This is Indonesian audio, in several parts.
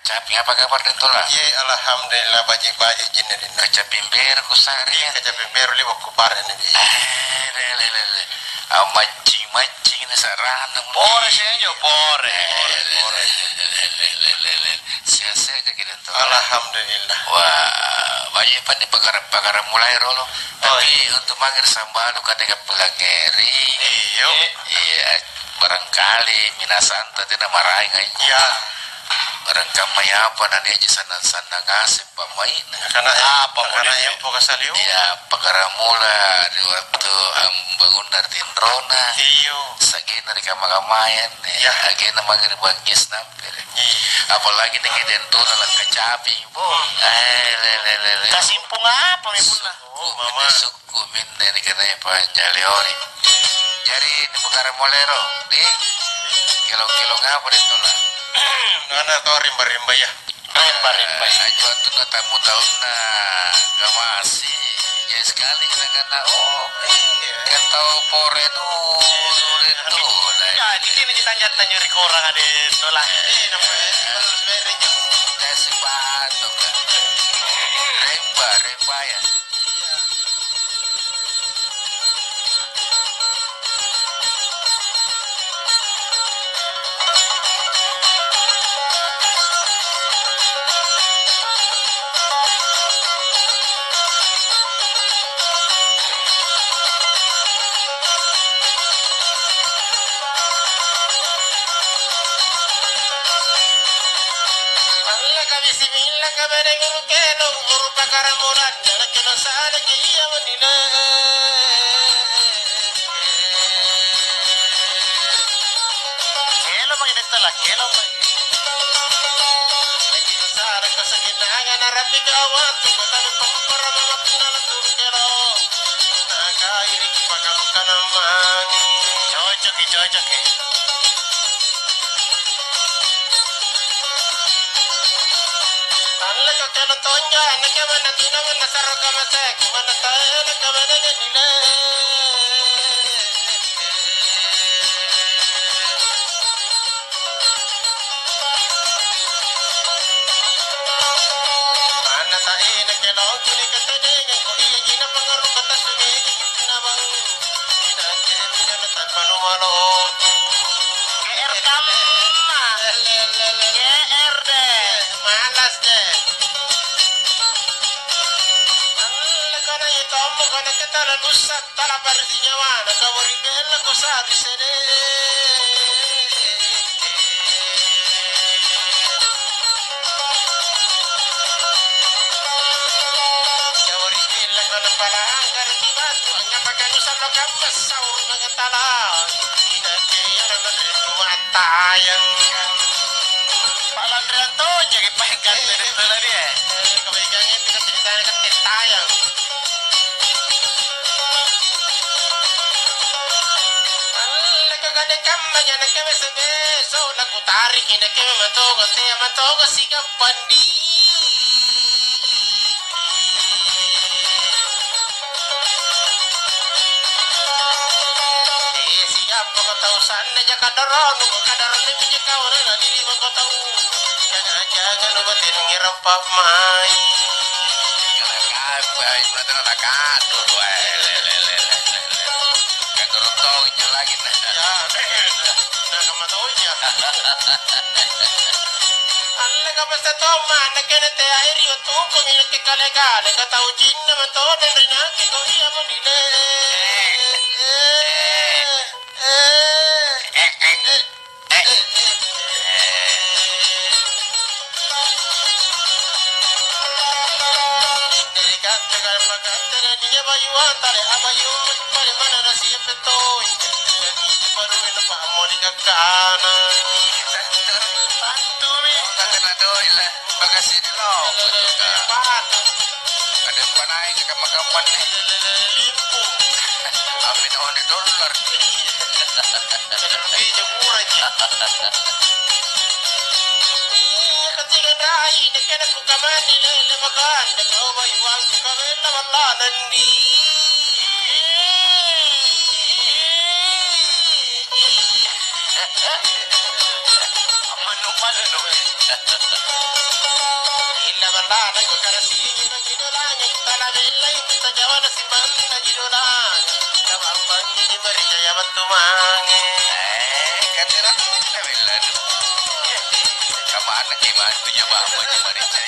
Pakacaping apa kabar Den Tola? Ye alhamdulillah baik-baik jinna dinna. Kacaping ber kusari ya. Kacaping ber li wakku pare ni. Le. Mancing ni sarana. Pore sih aja pore. Sia-sia aja kita Den Tola. Alhamdulillah. Wah, banyak pandai perkara mulai rolo. Tapi untuk mangir sambal kadang pelangeri. Iya, barangkali minasanta tidak marahin aja. Ya. Barangkali apa nanti aja sana ngasih pemain. Karena apa? Karena yang Pakasaliu. Ya, perkara mula di waktu bangun dari Tindrona. Iyo. Sagena di kamar-kamayan. Ya, agena mangir bangis nampir. Apalagi nih kita Den Tola lah Pakacaping. Kasimpung apa mi puna? Mama suku minta ini katanya panjaliori. Jadi ini perkara molero, di kilo ngapa Den Tola? Ngana to rimba-rimba ya. Rimba. Aja waktu na tamu tahun na gak masih. Ya sekali kita kata kan tahu pore tuh Den Tola. Jadi kini ditanya orang ada Tola. Terus berinya. Kasih batu kan. Remba ya. Bismillah kabare guru keno guru pakara muran jana keno sale ke iya manila Kelo bang ini Tola, kelo bang. lagi sara ko sa ginaga na rapi kawat ko tabi pampara mga pinala kero nakairi ki pagamuka naman Cocok. Allah ko keno tonja nakemana tunamana saraka masek mana tayo nakamana nila mana tayo nakelo kini katade ko iya gina pangaru kata sumi nabang inande pinana tapano malo GR kamu. GR deh. malas deh kana itomo kana ketala nusat tala parsinya wana kawari bella ko sabi sede kawari bella kana pala anggar di batu anya pakai nusa lo kapas saur magatala ina kaya na mata yang Palandrian tuh jadi pegang dari Tola dia. kebaikannya bisa ceritanya kan tayang kagade kambanya na keme sebe so la kutari kina keme matogo siga pandi siga poko tau sanne jaka doron ko kadaron de pinye kawana na diri mo ko tau jaga no batin ngirapa mai Apa itu adalah kado Kadorotongnya lagi nah. na kamatonya alle ka basta to man kene te airi o to ko mi ke kale kale ka tau jinna ma to den rina ke ko iya mo dile dari kata kata makatera dia bayu antare abayu pare mana nasi petoy jadi baru eno pa mo di kakana Bantu mi. Kena doi lah. Makasih dulu. pan Ada panai ke kamar nih. limpo Amin on the dollar. Iya murah aja. Iya ketika dai dekena ku kamani lele makan dekau bayu wang ku kamela wala nandi. Aman no pala no. wala na ko kana singi magidolanya kita la bella kita jawana si banda jidolanya kabang pangi bari jaya batumange Katira na bella do. Kamana gimana tuh ya bapak di Maricai.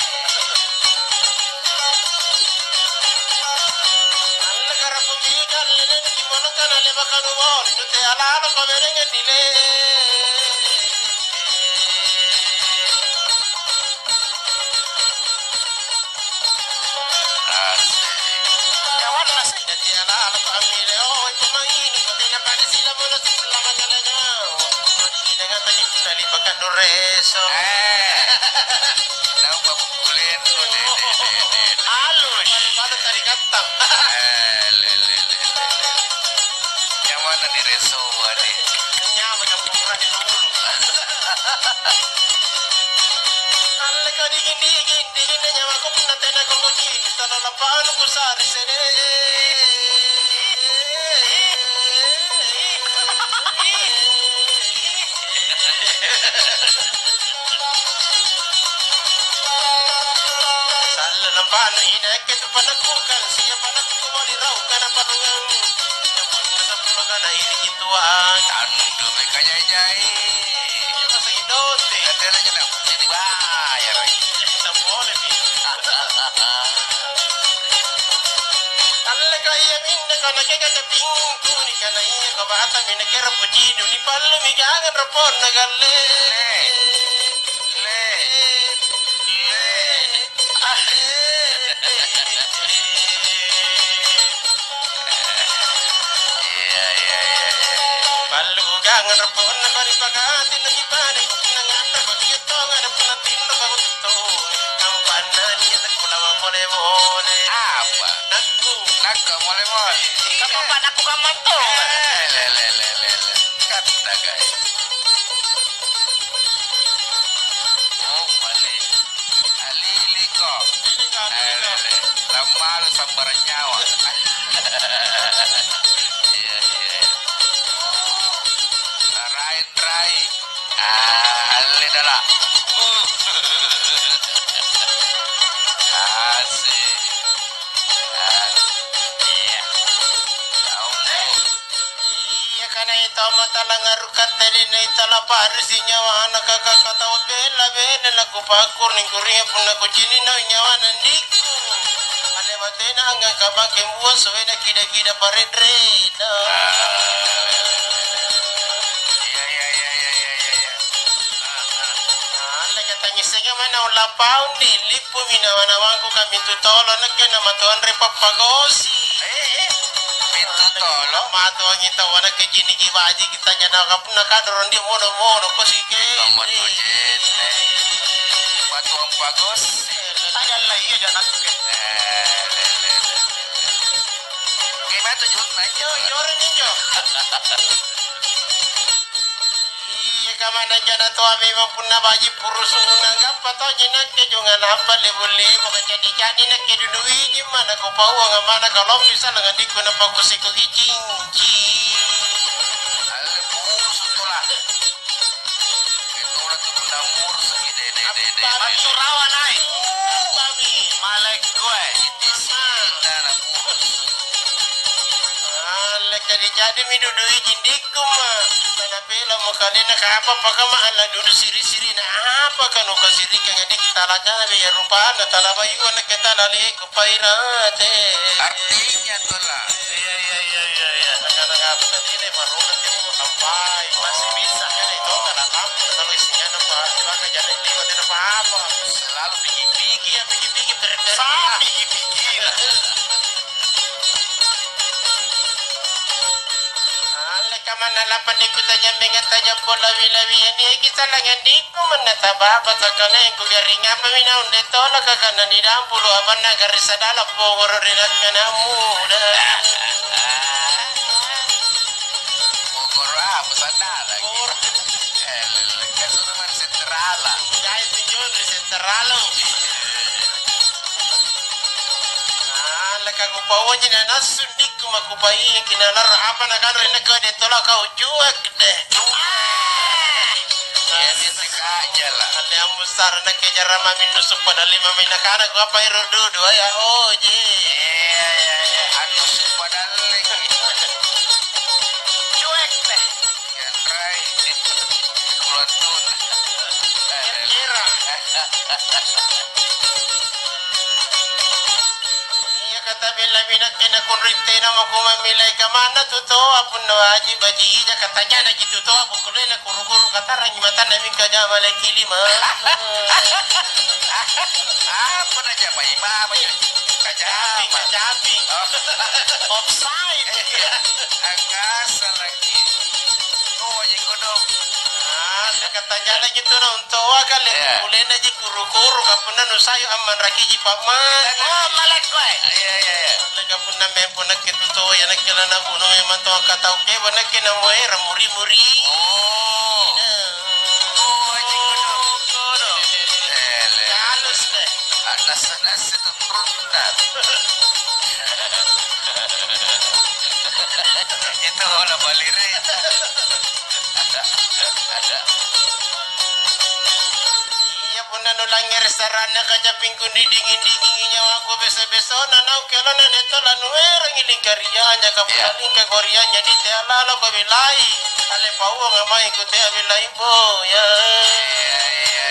alla karapu mi galle ki mon kana le bakanu wol te ala ala ko berenge dile jawan na sa te ala ala ko amile o tumain ko te na padi sila mo sa lama galaga ko di na ngata di kunali bakanu reso Tahu bapak kulen lo de. halus baru tadi katam Yang mana di reso ade? nyama yang pura di dulu alle ko digin na nyama ko na tena ko di sana lapan ko sari sene salla lapan ina ke tu pada ko kan siya pada ko mo di raw kana padungan sa pulo kana ini gituan Tandu mereka jai. cuma sa idote Katanya jangan jadi bayar. tak boleh bi alle ka iya minne kana ke ka pintu ni kana iya ko bata minne ke rapuji ni pallu mi jangan rapor na galle pallu jangan rapor na bari pagati na gipane na ngata ko dito ngada panatin na bagusto kampana ni ta kula mole mole Apa? nakku Nakka mole. Kapan aku kamanto? Le. Kata guys. Oh male. Alili ko. Le. Lamalu sambaran nyawa. Iya. Try. Ale dala. Asik. Iya. iya kana ito matalang arukat na rin na itala parisi nyawa anak kakak katawag bela na kupakur ning kuringa pun na kuchini na nyawa na niku alewate na hanggang kabangke buwan suwe na kida paredre na Iya. ala katanya sega mana ulang paun di lipu minawana wangu kami tutolo na kena matuan repapagosi Pintu tolong. mato ang itawana ke jini gibaji kita nyana kapuna kadoron di mono ko sige Nomor nojen. Patuang pagos. Ada lagi ada anak. Gimana tuh jut naik? Nyorin ninyo. Iya kamana jana to ami mapunna baji purus nanggap pato jinak ke jungan hamba lebu-lebu jadi nak ke duduwi gimana ko pawa ngamana kalau bisa dengan dikuna pagusiku ijinci. Ale purus tuh lah. Itu lah tuh kena murus gede. Bantu rawa naik. Babi. Malek gue. Kita anak purus. Jadi mi duduwi jindiku mah. Sana pela mo kalina ka apa pakama ala dudu siri-siri na apa kanu kasiri ka ngadik talaga be ya rupa na talabayu na kita nali ko pairate. Artinya tuh lah. Iya. Naganaga apa na tine maruna tine mo kampay. Masih bisa. Kaya ito kana kampo na talo isinya na pa. Diba ka dyan liwa din na pa apa. Selalu pigi-pigi. Iya pigi-pigi per-per. Sapi pikir. Kamana lapan ikuta jambinga taja pola wilawi ini kita langan diku menetaba batakana ku garinga pamina unde tola kakana di dampulu abana garisa dala pogoro rinak kana muda Pokor apa sana lagi? Kesuruhan sentrala. jai tunjun sentralo leka ku pawo jina nasundi ku makupai kinalar apa nakano ina ka de tola ka ujuak de Ya dia aja lah. Ale ang besar na kaya ramamin nusuk pada 5 minakana gua pa irodudo ya. Oh, je. Iya. Anu padahal lagi. Cuek deh. Yang try. Kulon tun. Kira. Iya kata bila binak kena kunrinte na makumamilay ka mana tuto apun na aji baji ija katanya na gitu to apu kulay na kuru-kuru kata rangi mata namin ka jama lay kilima. Apa aja Pak Imam aja. Kajapi. Offside. Angkasa lagi. Oh, aja kodok. Katanya na gitu na untawa ka le kulay na ji kuru-kuru kapuna no sayo aman raki ji paman. Oh, malek gue. Iya. Kapun na me punak kituto ya nakila na puno me manto katau ke banak kina moe ramuri-muri. Oh, aja kodok. Halus deh. Nasa tunrunan. Itu olah balirin. Iya pun nanu langir sarana kaca pingku di dingin nyawa aku beso-beso nanau kelo na deto lanu erang ini karya nya kapaling ke korea jadi teala lo ko bilai ale pau ngamai ku te bilai bo ya. Iya.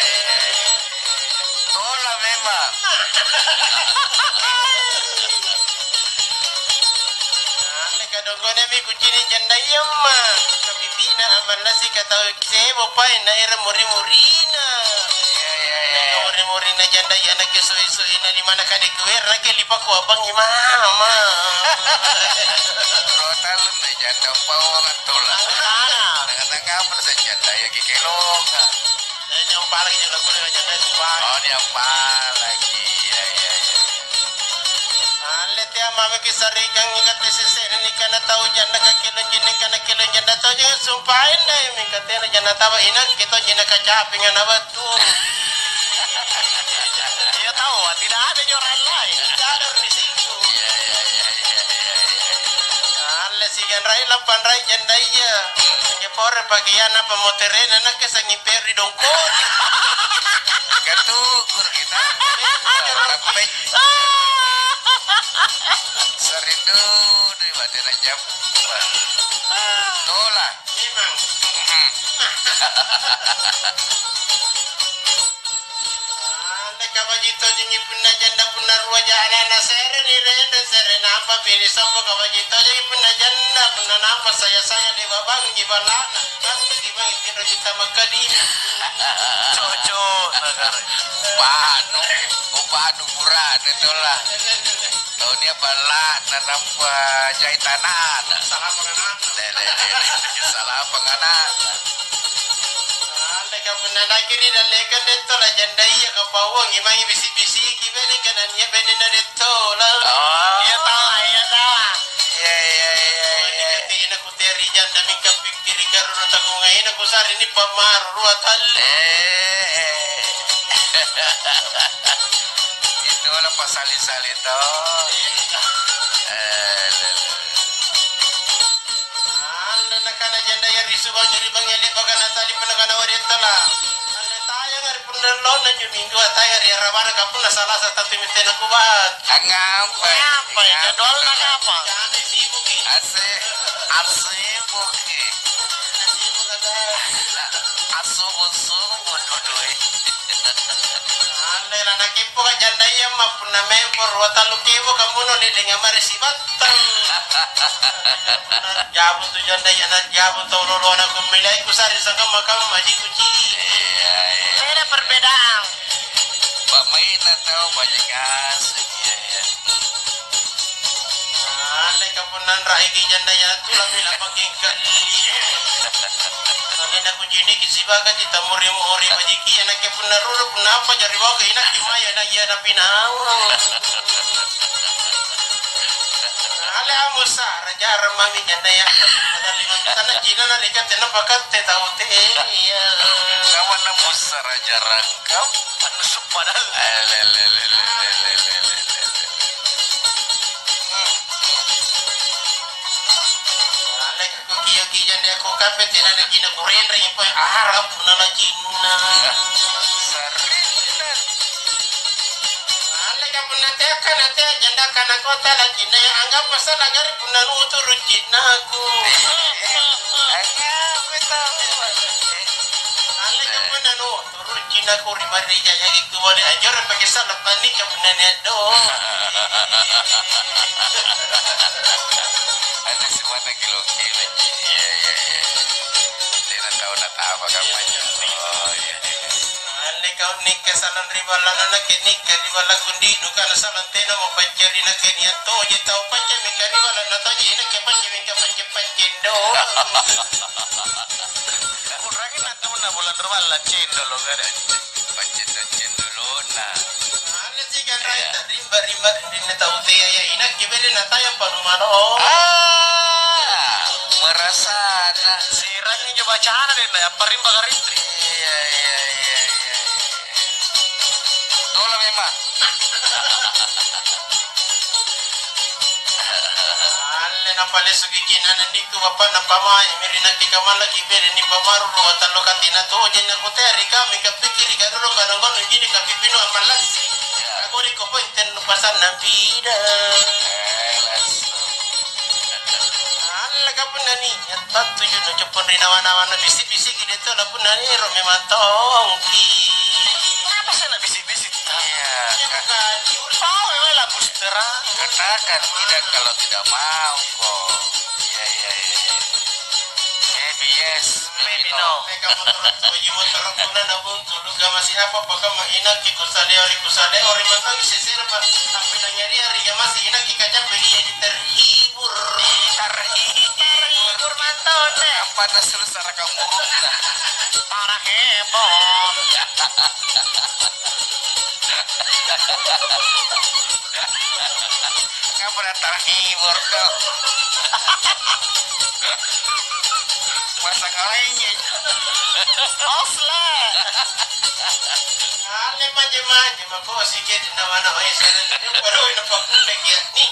Tola memang. Ale kadongone mi kucini janda yamma kabibina aman nasi katau sebo pai na era muri-murina. Muri-muri na janda ya na keso-eso ina di mana kade kuer na ke lipa ko abang imama. Total na janda pawang tola. Dengan apa saja daya kikelong. Yang paling yang lagu dengan janda sepai. Oh, dia apa lagi? Iya. Ale te ama ke sarikang ngate sesen ni kana tau janda ka kilo janda tau jangan sumpahin dai mi kate na janda tawa ina kita jina kacaping na batu. Dia tahu tidak ada orang lain. Ada di situ. Iya. Ale sigan rai lapan rai janda iya. Ke pore bagian apa moterena na ke sangi peri dongko. Katukur kita. Tapi serindu nih badan aja. Tola. Memang. Kabajito jingi punna janda punna ruwa jana na sere ni renda sere na apa bini sambo kabajito jingi punna janda punna napa saya de babang gibala nanti gibang itiro kita makani Coco negara. Upanu buran itulah. Tahunnya balak dan apa jahitanana. salah penganan Salah penganan. ka punna na kiri na leka dito la janda iya ka pawang imangi bisi-bisi kibeli kanan ya beni na dito la Iya tahu. Iya. tina ku teri janda min ka pikiri karuno taku ngayon aku sari ni pamaru ruwa tal Itulah pasal-salin toh. Kana janda ya risu ba juri bangele bagana tali panagana orientala ale tayang ari punna lo na minggu tayang ya rabana kapuna salah satu mitena kubat Ngapa? Apa ya? Jadwalnya apa? kana sibuk ki Asik oke. sibuk ada Asubun dudui. ale na kipo ka janda ya mapuna mempor watalu kipo kamuno ni dengan marisibatang jabu tu janda ya na jabu to lolo na kumilai kusari sangka makam maji kuci Iya. Beda perbedaan. Pak main atau banyak asik. Iya. ale kapunan rai ki janda ya tulang mila paking kali na kunjini kisibaga di tamuri mohori majiki anak ke punaruru punapa jari bawa ke inak kimaya na iya na pinawa ale amusa raja mami janda ya ada 5 tanah jina na likat tena bakat te tahu te iya Kawan namus raja rangkap. Penusuk padahal. ale ku kiyo ki janda ku kape tena ne Cina kurendra yang pa Arab nala Cina. Sarina. Anda ka punate kanate janda kana kota la Cina yang anggap pasal agar punan uturu Cina ku. Agak betul. Anda ka punan uturu Cina ku rimari jaya itu wali ajar pakai salah panik ka punan do. Ada semua kilo-kilo. Iya. Tidak tahu apa kampanye. Oh iya. Ane kau nikah salan ribalan anak nikah di bala kundi dukan salan tena mau pancari nak dia to je tau pancen mika di bala nato je nak pancen mika pancen do. Kurangin nanti mana bulan terbala cendol lo kan. Pancen dulu nah. Ane sih kan raita rimba ini tahu teh ya inak kibere nata yang panumano. Merasa nah. Sirangnya coba cara deh, apa rimba karitri. Iya. Tola memang. Ale na pale sugi kina nandi tu apa na pama mirina ki kamala ki bere ni pamaru ro talo katina to je na kuteri kami ka pikiri ka ro ka ngono gini ka pipino amalasi. Agori ko pointen pasan na bida. Alaga punani tatu yo no chopon rinawana bisi-bisi gide to la punani ro memang tongki. Apa sih nak bisi-bisi? Iya. Oh, memang lah bustera. Katakan tidak kalau tidak mau kok. Iya. Maybe no. Mereka motor punan abun tulu ga masih apa kama ina ki kusale ori mantang sesir pa sampai nyari hari ya masih ina ki kacang beli jadi terhibur mantau deh. Apa nasul secara kamu nah. Parah heboh. Nggak pernah terhibur kau. Masa kalinya. Osle. ale manje mako sikit na wana oi sana ni paro ina pakunda kiat ni